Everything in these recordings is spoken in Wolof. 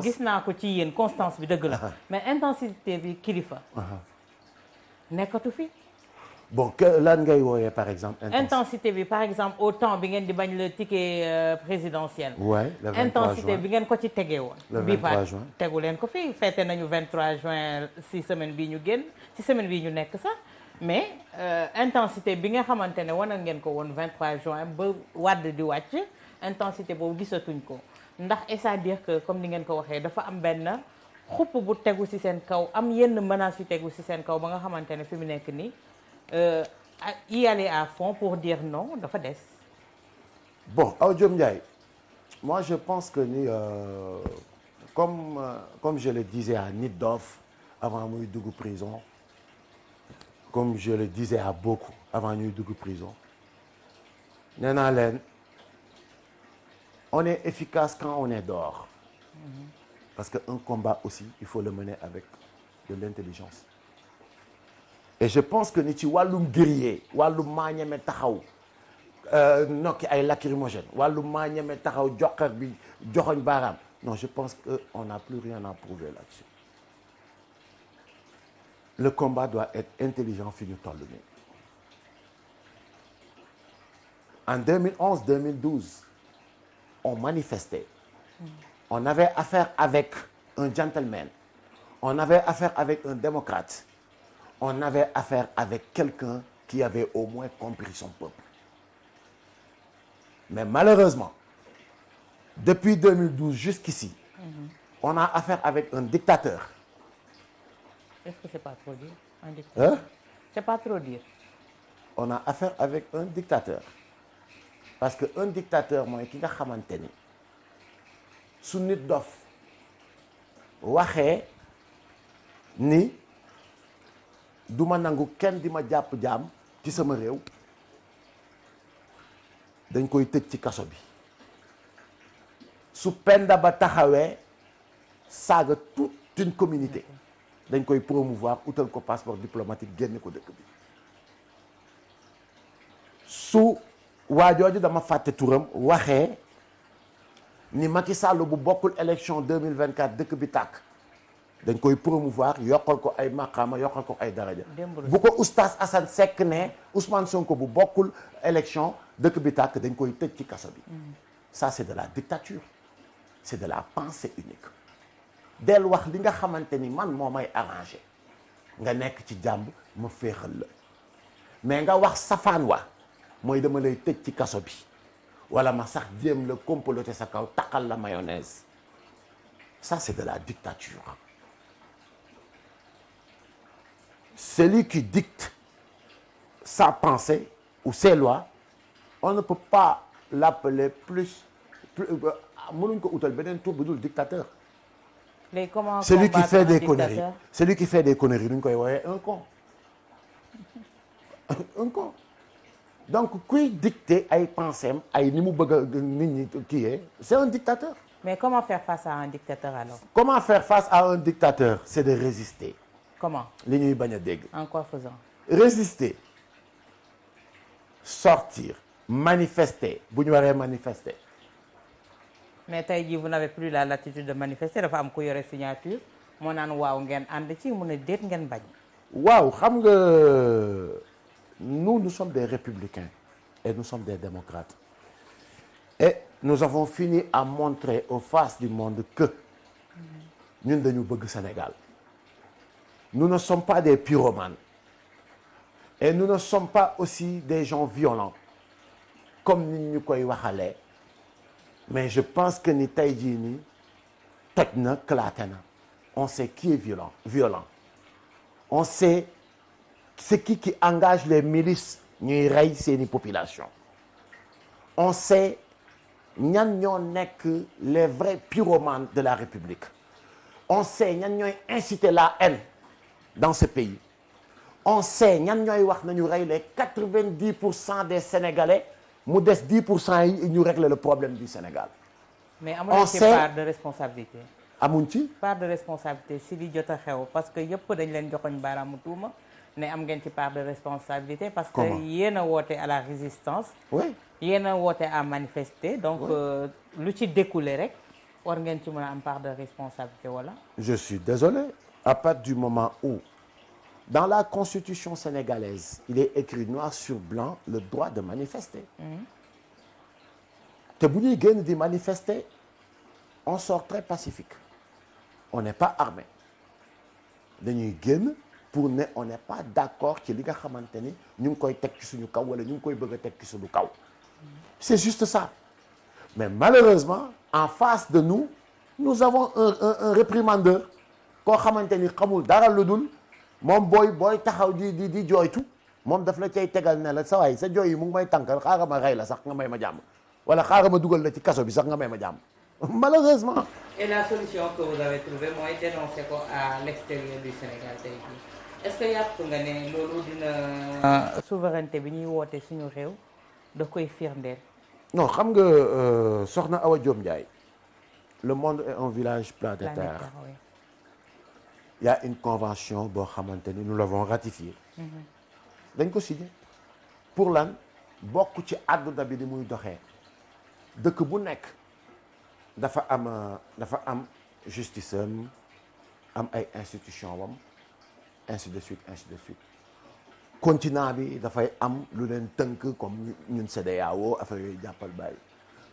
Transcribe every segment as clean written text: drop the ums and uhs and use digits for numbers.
gis naa ko ci yéen constance bi dëgg la mais intensité bi kilifa nekkatu fi bon que lan ngay wooyee par exemple intensité bi par exemple au temps bi ngeen di bañ le ticket présidentiel ouais, le 23 intensité juin. bi ngeen ko ci tegee woon Le bii 23 pa juin. tegu leen ko fi fêté nañu 23 juin si semaine bii ñu génn si semaine bii ñu nekk sax mais intensité bi nga xamante ne wana ngeen ko woon 23 juin ba wàdd di wàcc intensité boobu gisatuñ ko ndax c'est-à-dire que comme ni ngeen ko waxee dafa am benn xupp bu tegu ci seen kaw am yenn menaces yu tegu ci seen kaw ba nga xamante ne fi mu nekk nii y aller à fond pour dire non dafa des. Bon Awa Diom Ndiaye moi je pense que ni comme je le disais à Nit Doff avant muy dugg prison comme je le disais à beaucoup avant ñuy dugg prison nee naa leen on est efficace quand on est dehors parce que un combat aussi il faut le mener avec de l'intelligence et je pense que ni ci wàllum guerrier wàllum maa ñeme taxaw nokki ay lacrymogène wàllum maa ñeme taxaw joxar bi joxoñ baaraam non je pense que on n'a plus rien à prouver là-dessus le combat doit être intelligent fi ñu toll nii en 2011 2012 on manifestait on avait affaire avec un gentleman on avait affaire avec un démocrate on avait affaire avec quelqu'un qui avait au moins compris son peuple mais malheureusement depuis 2012 jusqu'ici on a affaire avec un dictateur. Est-ce que c'est pas trop dire un dictateur? Hein? C'est pas trop dire. On a affaire avec un dictateur parce que un dictateur mooy ki nga xamante ni su Nit Doff waxee ni du ma nangu kenn di ma jàpp jaam ci sama réew dañ koy tëj ci kaso bi su Penda Ba taxawee saaga toute une communauté dañ koy promouvoir utal ko passeport diplomatique génne ko dëkk bi su waajooju dama fàtte turam waxee ni Macky Sall bu bokkul élection 2024 dëkk bi tàkk dañ koy promouvoir yokkal ko ay maqaama yokkal ko ay daraja bu ko oustaz Assane Seck ne Ousmane Sonko bu bokkul élection dëkk bi tàkk dañ koy tëj ci kaso bi ça c'est de la dictature c'est de la pensée unique del wax li nga xamante ni man moo may arrangé nga nekk ci jàmb ma féexal la mais nga wax safaan wa mooy dama lay tëj ci kaso bi wala ma sax jéem la comploter sa kaw taqal la mayonnaise ça c'est de la dictature celui qui dicte sa pensée ou ses lois on ne peut pas l'appeler plus mënuñ ko utal beneen tur bu dul dictateur celui qui fait des conneries celui qui fait des conneries duñ koy wooyee un con un con donc kuy dicter ay pensées ay ni mu bëgg a nit ñi kii c'est un dictateur. Mais comment faire face à un dictateur alors? Comment faire face à un dictateur? C'est de résister. Comment? li ñuy bañ a dégg. En quoi faisant? Résister, sortir, manifester bu ñu waree manifester. Mais tey jii vous n'avez plus la latitude de manifester dafa am ku yore signature moo naan waaw ngeen ànd ci mu ne déet ngeen bañ. waaw xam nga nous sommes des républicains et nous sommes des démocrates et nous avons fini à montrer aux faces du monde que ñun dañu bëgg Sénégal. Nous ne sommes pas des pyromanes et nous ne sommes pas aussi des gens violents comme nit ñu koy waxalee mais je pense que ni tey jii nii toj na claté na on sait qui est violent on sait c'est qui engage les milices ñuy rey seeni population on sait ñan ñoo nekk les vrais pyromanes de la République on sait ñan ñooy inciter la haine dans ce pays on sait ñan ñooy wax nañu rey les 90% des Sénégalais mu des 10% yi ñu régler le problème du Sénégal. Mais amuñu ci part de responsabilité. amuñ ci part de responsabilité si li jot a xew parce que yëpp dañ leen joxoñ baaraamu tuuma ne am ngeen ci part de responsabilité. parce que yéen a woote à la résistance. oui yéen a woote à manifester. donc lu ci découlé rek war ngeen ci mën a am part de responsabilité wala. Je suis désolé, à partir du moment où dans la constitution sénégalaise il est écrit noir sur blanc le droit de manifester. te bu ñuy génn di manifester on sort très pacifique, on n'est pas armé, dañuy génn pour ne on n'est pas d'accord ci li nga xamante ni ñu ngi koy teg ci suñu kaw wala ñu ngi koy bëgg a teg ci suñu kaw. C'est juste ça. Mais malheureusement en face de nous nous avons un réprimandeur koo xamante ni xamul dara lu dul moom booy taxaw di jooytu moom daf la cay tegal ne la sa waay sa jooy yi mu ngi may tànkal xaaral ma rey la sax nga may ma jàmm wala xaaral ma dugal la ci kaso bi sax nga may ma jàmm malheureusement. Et la solution que vous avez trouvée mooy dénoncer ko à l'extérieur du Sénégal tey jii est-ce que yàpp nga ne loolu dina. souveraineté bi ñuy woote suñu réew da koy firndeel. non xam nga soxna Awa Diop Ndiaye le monde est un village planétaire. Oui. Il y a une convention boo xamante ni nous l'avons ratifiée. dañ ko signé pour lan bokk ci àdduna bi ni muy doxee dëkk bu nekk dafa am justice am ay institution wam ainsi de suite continent bi dafay am lu leen tënk comme ñun CEDEAO affaire yooyu jàppal bàyyi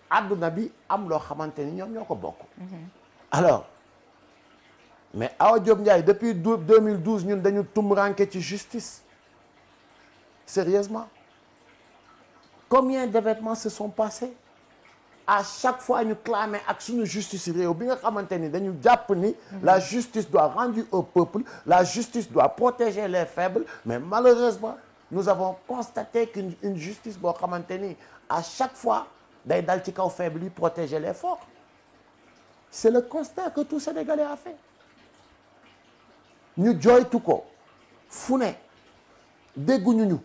àdduna bi am loo xamante ni ñoom ñoo ko bokk. alors mais Awa Diop Ndiaye depuis 2012 ñun dañu tumranke ci justice sérieusement combien d'événements se sont passés à chaque fois ñu clamé ak suñu justice réew bi nga xamante ni dañu jàpp ni la justice doit rendre au peuple, la justice doit protéger les faibles, mais malheureusement nous avons constaté qu'une justice boo xamante ni à chaque fois day dal ci kaw faible yi protéger les forts. C'est le constat que tout Sénégalais a fait. ñu jooytu ko fu ne dégguñu ñu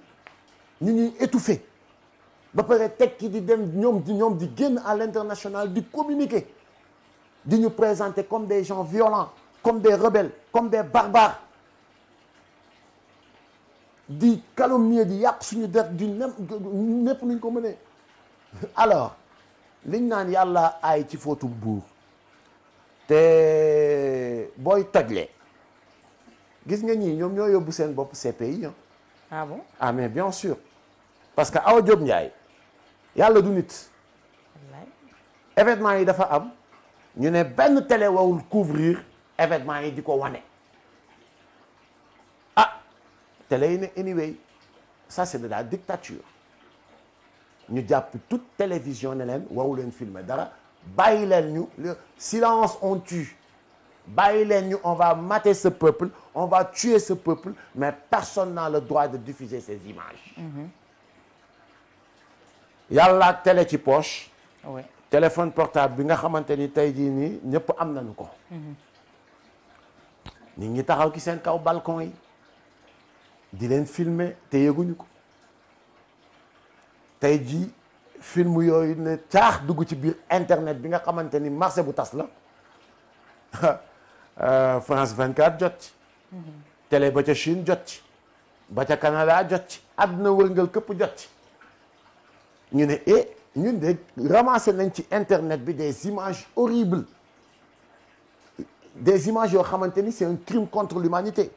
ñuy étouffé ba pare tekki di dem ñoom di génn à l'international di communiquer di ñu présenter comme des gens violents, comme des rebelles, comme des barbares, di calomnier di yàq suñu der di népp nuñ ko mënee. Alors liñ naan yàlla ay ci fóotum buur te booy tojlee gis nga ñii ñoom ñoo yóbbu seen bopp CPI. Ah bon? Ah mais bien sûr parce que Awa Diop Ndiaye yàlla du nit. wallaay. événement yi dafa am ñu ne benn télé warul couvrir événement yi di ko wane. ah télé yi ne anyway ça c'est de la dictature ñu jàpp toute télévision ne leen waru leen filmer dara bàyyi leen ñu le silence on tue. bàyyi leen ñu on va mater ce peuple, on va tuer ce peuple, mais personne n'a le droit de diffuser ces images. yàlla ak télé ci poche. oui. téléphone portable bi nga xamante ni tey jii nii ñëpp am nañu ko. nit ñi taxaw ci seen kaw balcon yi di leen filmer te yëguñu ko tey jii film yooyu ne caax dugg ci biir internet bi nga xamante ni marché bu tas la. France 24 jot ci. télé ba ca Chine jot ci. ba ca Canada jot ci. àdduna wërngal këpp jot ci. ñu ne ñun de ramassé nañ ci internet bi des images horribles des images yoo xamante ni c'est un crime contre l'humanité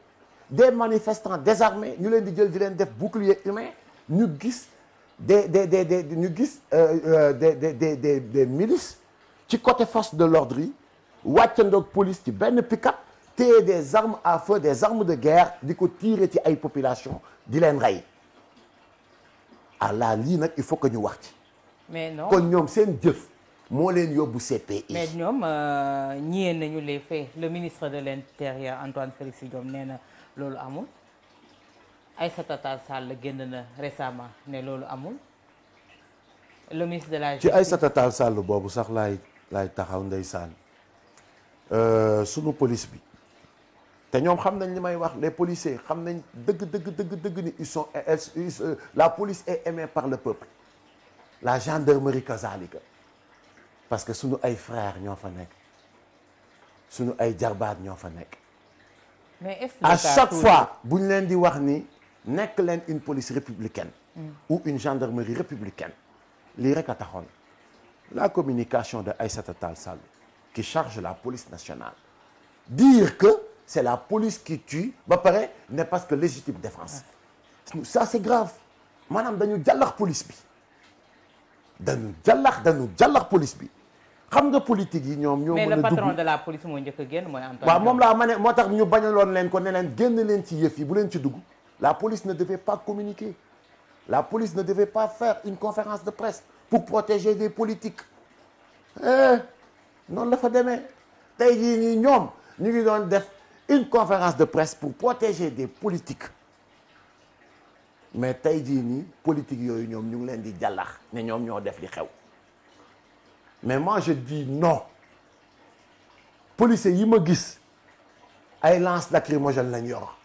des manifestants désarmés ñu leen di jël di leen def bouclier humain ñu gis des milices ci côté force de l'ordre yi. wàccandoog police ci benn pick-up téye des armes à feu des armes de guerre di ko tirer ci ay population di leen rey alors lii nag il faut que ñu wax ci. mais non kon ñoom seen jëf moo leen yóbbu CPI. mais ñoom ñiyee nañu les faits le ministre de l'intérieur Antoine Félix Diome nee na loolu amul Aïssata Tall Sall génn na récemment ne loolu amul le ministre de la justice. ci Aïssata Tall Sall boobu sax laay taxaw ndeysaan. sunu police bi te ñoom xam nañ li may wax les policiers xam nañ dëgg ni la police est aimée par le peuple la gendarmerie kazalika parce que sunu ay frères ñoo fa nekk sunu ay jarbaat ñoo fa nekk. mais est-ce que à chaque fois bu ñu leen di wax ni nekk leen une police républicaine. ou une gendarmerie républicaine lii rek a taxoon la communication de Aïssata Tall Sall. qui charge la police nationale. Dire que c'est la police qui tue ba pare n'est pas que légitime défense. Ça c'est grave. maanaam dañu jàllax police bi. dañu jàllax police bi. xam nga politique yi ñoom ñoo mën a dugg mais le patron de la police moo njëkk a génn mooy Antoine. waaw moom laa ma ne moo tax ñu bañaloon leen ko ne leen génn leen ci yëf yi bu leen ci dugg. La police ne devait pas communiquer. La police ne devait pas faire une conférence de presse pour protéger des politiques. noonu la fa demee tey jii nii ñoom ñu ngi doon def une conférence de presse pour protéger des politiques mais tey jii nii politique yooyu ñoom ñu ngi leen di jàllax ne ñoom ñoo def li xew mais moi je dis non policiers yi ma gis ay lance lacrymogène lañ yor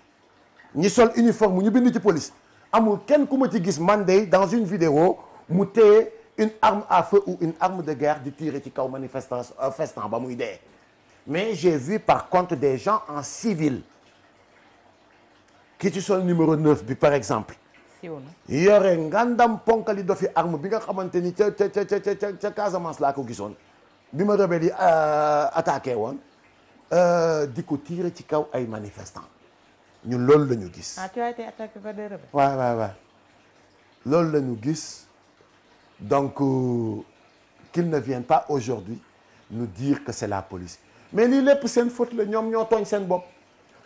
ñi sol uniforme ñu bind ci police amul kenn ku ma ci gis man de dans une vidéo mu téye une arme à feu ou une arme de guerre di tirer ci kaw manifestant ba muy dee mais j'ai vu par contre des gens en civil ki ci sol numéro 9 bi par exemple yore ngandam ponkali do fi arme bi nga xamante ni ca Casamance laa ko gisoon bi ma rebelle yi attaqué woon di ko tirer ci kaw ay manifestants ñun loolu la ñu gis. Ah, tu as été attaqué par des rebelles. waaw loolu la ñu gis donc qu'ils ne viennent pas aujourd'hui nous dire que c'est la police mais lii lépp seen faute la ñoom ñoo tooñ seen bopp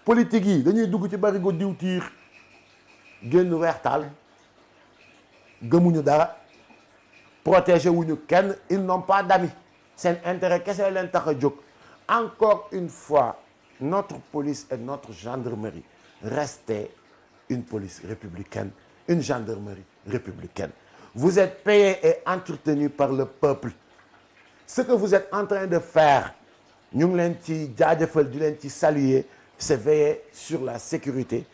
politique yi dañuy dugg ci barigo diw tiir génn weextaal gëmuñu dara protéger wuñu kenn ils n'ont pas d'amis seen intérêt kese leen tax a jóg encore une fois notre police et notre gendarmerie restez une police républicaine une gendarmerie républicaine vous êtes payés et entretenus par le peuple ce que vous êtes en train de faire ñu ngi leen ci jaajëfal di leen ci saluer c'est veiller sur la sécurité